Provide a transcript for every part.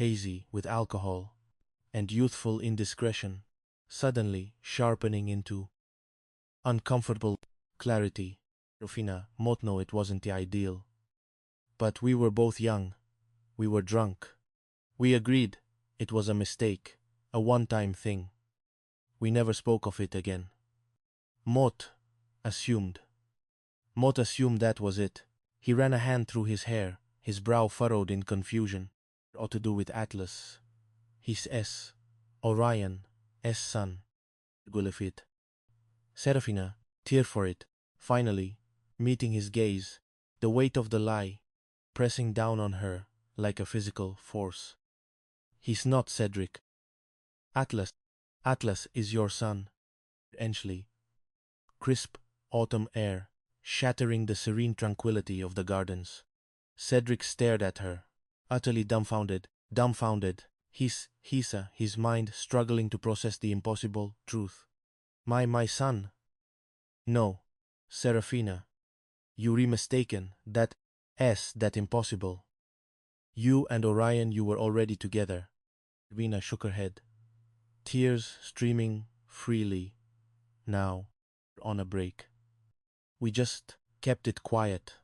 hazy with alcohol and youthful indiscretion, suddenly sharpening into uncomfortable clarity. Rufina, Mot, no, it wasn't the ideal. But we were both young. We were drunk. We agreed it was a mistake, a one-time thing. We never spoke of it again. Mot assumed. Mot assumed that was it. He ran a hand through his hair, his brow furrowed in confusion. Ought to do with Atlas. His S. Orion, S son. Gulifit. Serafina, tear for it, finally, meeting his gaze, the weight of the lie, pressing down on her like a physical force. He's not Cedric. Atlas is your son. Enchley. Crisp autumn air, shattering the serene tranquility of the gardens. Cedric stared at her, utterly dumbfounded, his mind struggling to process the impossible truth. My son. No, Serafina. You're mistaken, that impossible. You and Orion, you were already together. Vina shook her head, tears streaming freely, now on a break. We just kept it quiet.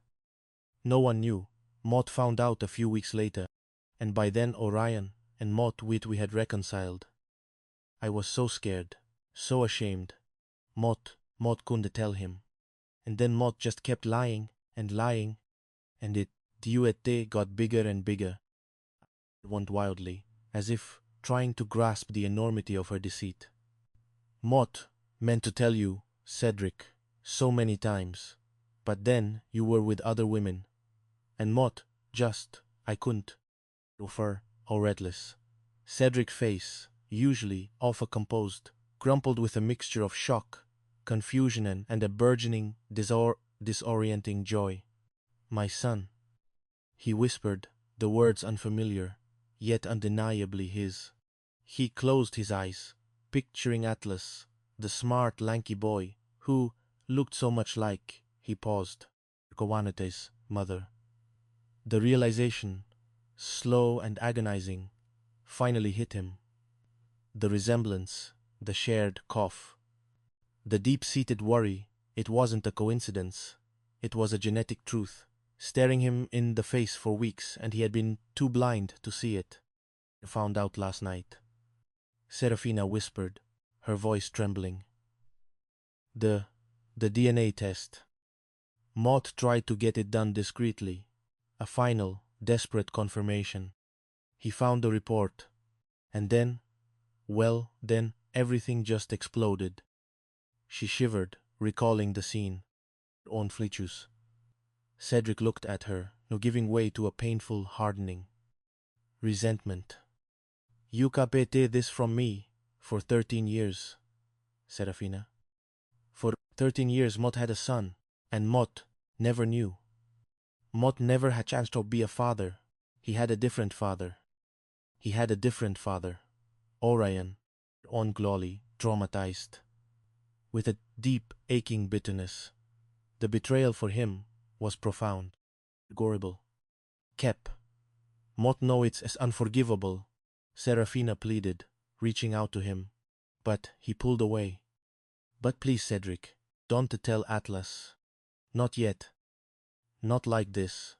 No one knew. Mot found out a few weeks later, and by then Orion and Mot we had reconciled. I was so scared, so ashamed. Mot couldn't tell him. And then Mot just kept lying, and it duete got bigger and bigger. It went wildly, as if trying to grasp the enormity of her deceit. Mot meant to tell you, Cedric, so many times, but then you were with other women. And Mot, I couldn't. Refer or redless. Cedric's face, usually awful composed, crumpled with a mixture of shock, confusion and a burgeoning, disorienting joy. My son. He whispered, the words unfamiliar, yet undeniably his. He closed his eyes, picturing Atlas, the smart, lanky boy, who looked so much like, he paused, Kawanate's mother. The realization, slow and agonizing, finally hit him. The resemblance, the shared cough. The deep-seated worry, it wasn't a coincidence. It was a genetic truth, staring him in the face for weeks, and he had been too blind to see it. I found out last night. Serafina whispered, her voice trembling. The DNA test. Mot tried to get it done discreetly. A final, desperate confirmation. He found the report. And then, then everything just exploded. She shivered, recalling the scene. On Fleechus. Cedric looked at her, now giving way to a painful hardening. Resentment. You capete this from me for 13 years, Serafina. For 13 years Mot had a son, and Mot never knew. Mot never had chance to be a father. He had a different father. Orion, on Glolly, traumatized. With a deep, aching bitterness. The betrayal for him was profound, horrible. Kep. Mot know it's as unforgivable, Serafina pleaded, reaching out to him. But he pulled away. But please, Cedric, don't tell Atlas. Not yet. Not like this.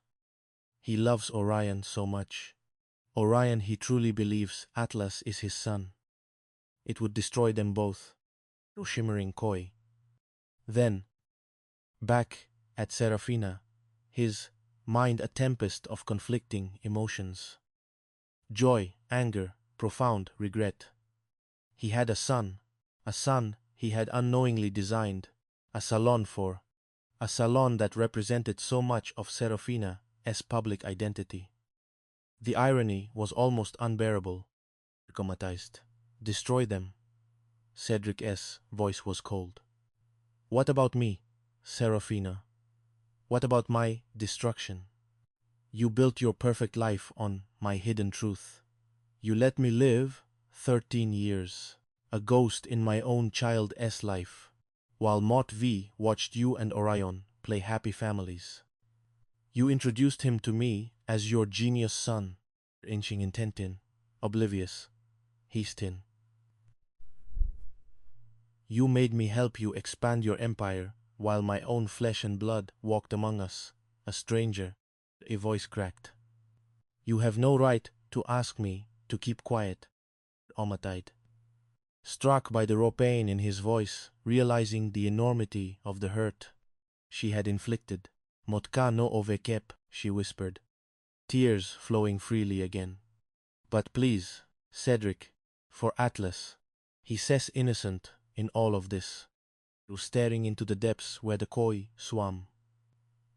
He loves Orion so much. Orion, he truly believes Atlas is his son. It would destroy them both. Shimmering coy. Then, back at Serafina, his mind a tempest of conflicting emotions. Joy, anger, profound regret. He had a son he had unknowingly designed, a salon that represented so much of Serafina's public identity. The irony was almost unbearable. Traumatized. Destroy them. Cedric's voice was cold. What about me, Serafina? What about my destruction? You built your perfect life on my hidden truth. You let me live 13 years, a ghost in my own child's life, while Mot V watched you and Orion play happy families. You introduced him to me as your genius son, inching in Tentin, oblivious. Hissed in. You made me help you expand your empire, while my own flesh and blood walked among us, a stranger. A voice cracked. You have no right to ask me to keep quiet, Omatide. Struck by the raw pain in his voice, realizing the enormity of the hurt she had inflicted. Motka no ovekep, she whispered, tears flowing freely again. But please, Cedric, for Atlas. He says innocent in all of this, staring into the depths where the koi swam.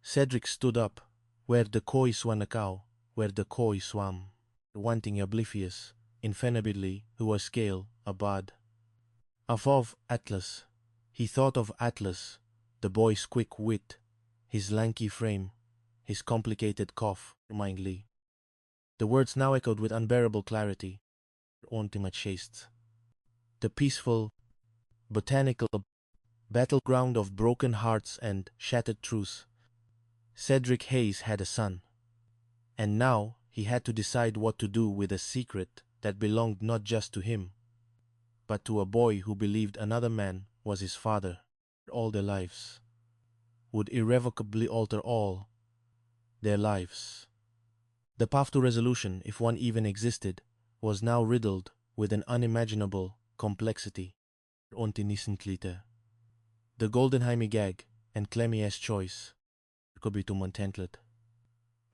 Cedric stood up, where the koi swanakau, where the koi swam, wanting oblivious, infinibly who a scale, a bud. Above Atlas, he thought of Atlas, the boy's quick wit, his lanky frame, his complicated cough, mindly. The words now echoed with unbearable clarity. Ultimate chased. The peaceful, botanical battleground of broken hearts and shattered truths. Cedric Hayes had a son, and now he had to decide what to do with a secret that belonged not just to him, but to a boy who believed another man was his father. All their lives would irrevocably alter all their lives. The path to resolution, if one even existed, was now riddled with an unimaginable complexity. The Goldenheim gag and Clemmie's choice could be to Montentlet.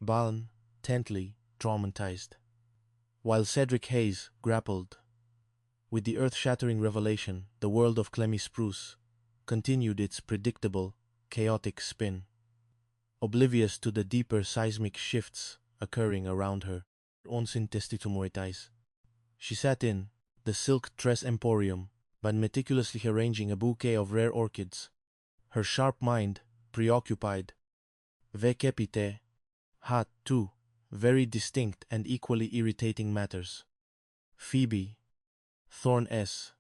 Baln, tently traumatized, while Cedric Hayes grappled with the earth-shattering revelation. The world of Clemmie Spruce continued its predictable, chaotic spin, oblivious to the deeper seismic shifts occurring around her. She sat in the silk tress emporium, but meticulously arranging a bouquet of rare orchids, her sharp mind preoccupied. Vekepite had two very distinct and equally irritating matters. Phoebe Thorne S.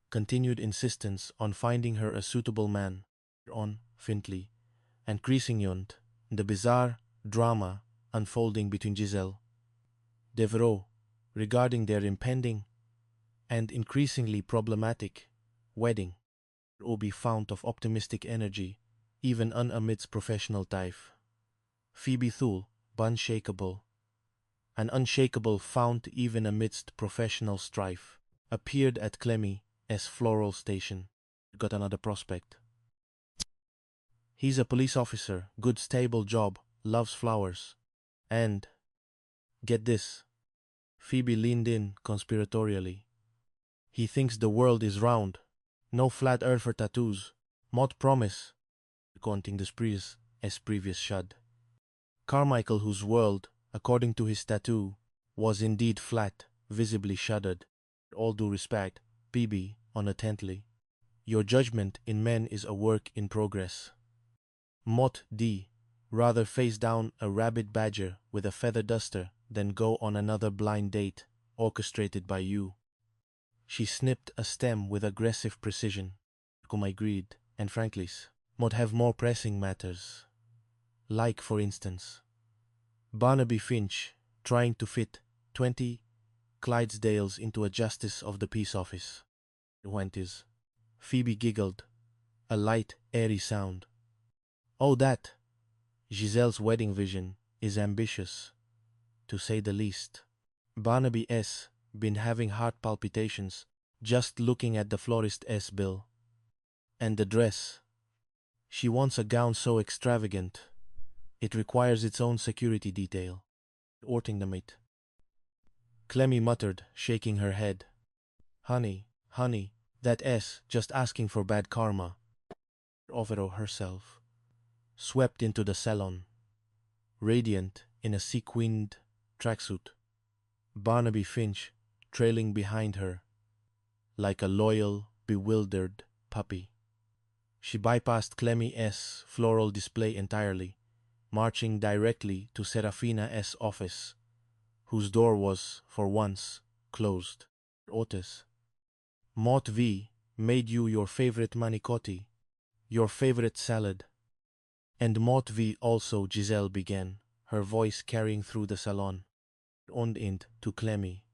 continued insistence on finding her a suitable man, on Findley, and Crescignon, the bizarre drama unfolding between Giselle Devereaux regarding their impending and increasingly problematic wedding. Obi fount of optimistic energy, even amidst professional life. Phoebe Thule, unshakable, an unshakable fount even amidst professional strife, appeared at Clemmie's floral station. Got another prospect. He's a police officer, good stable job, loves flowers, and, get this, Phoebe leaned in conspiratorially. He thinks the world is round, no flat earther tattoos, mod promise, counting the sprees as previous shud. Carmichael, whose world, according to his tattoo, was indeed flat, visibly shuddered. All due respect, Phoebe, unattently. Your judgment in men is a work in progress. Mott D. rather face down a rabid badger with a feather duster than go on another blind date, orchestrated by you. She snipped a stem with aggressive precision. Whom I agreed, and frankly, Mott have more pressing matters. Like, for instance, Barnaby Finch trying to fit 20 Clydesdales into a justice of the peace office. Went is. Phoebe giggled, a light, airy sound. Oh, that! Giselle's wedding vision is ambitious, to say the least. Barnaby S. been having heart palpitations just looking at the florist's bill. And the dress. She wants a gown so extravagant, it requires its own security detail. Orting the mate. Clemmie muttered, shaking her head. Honey, that S just asking for bad karma. Overo herself swept into the salon, radiant in a sequined tracksuit. Barnaby Finch trailing behind her like a loyal, bewildered puppy. She bypassed Clemmie's floral display entirely, marching directly to Serafina's office, whose door was, for once, closed. Otis. Mott V made you your favorite manicotti, your favorite salad. And Mott V also, Giselle began, her voice carrying through the salon. On int to Clemmie.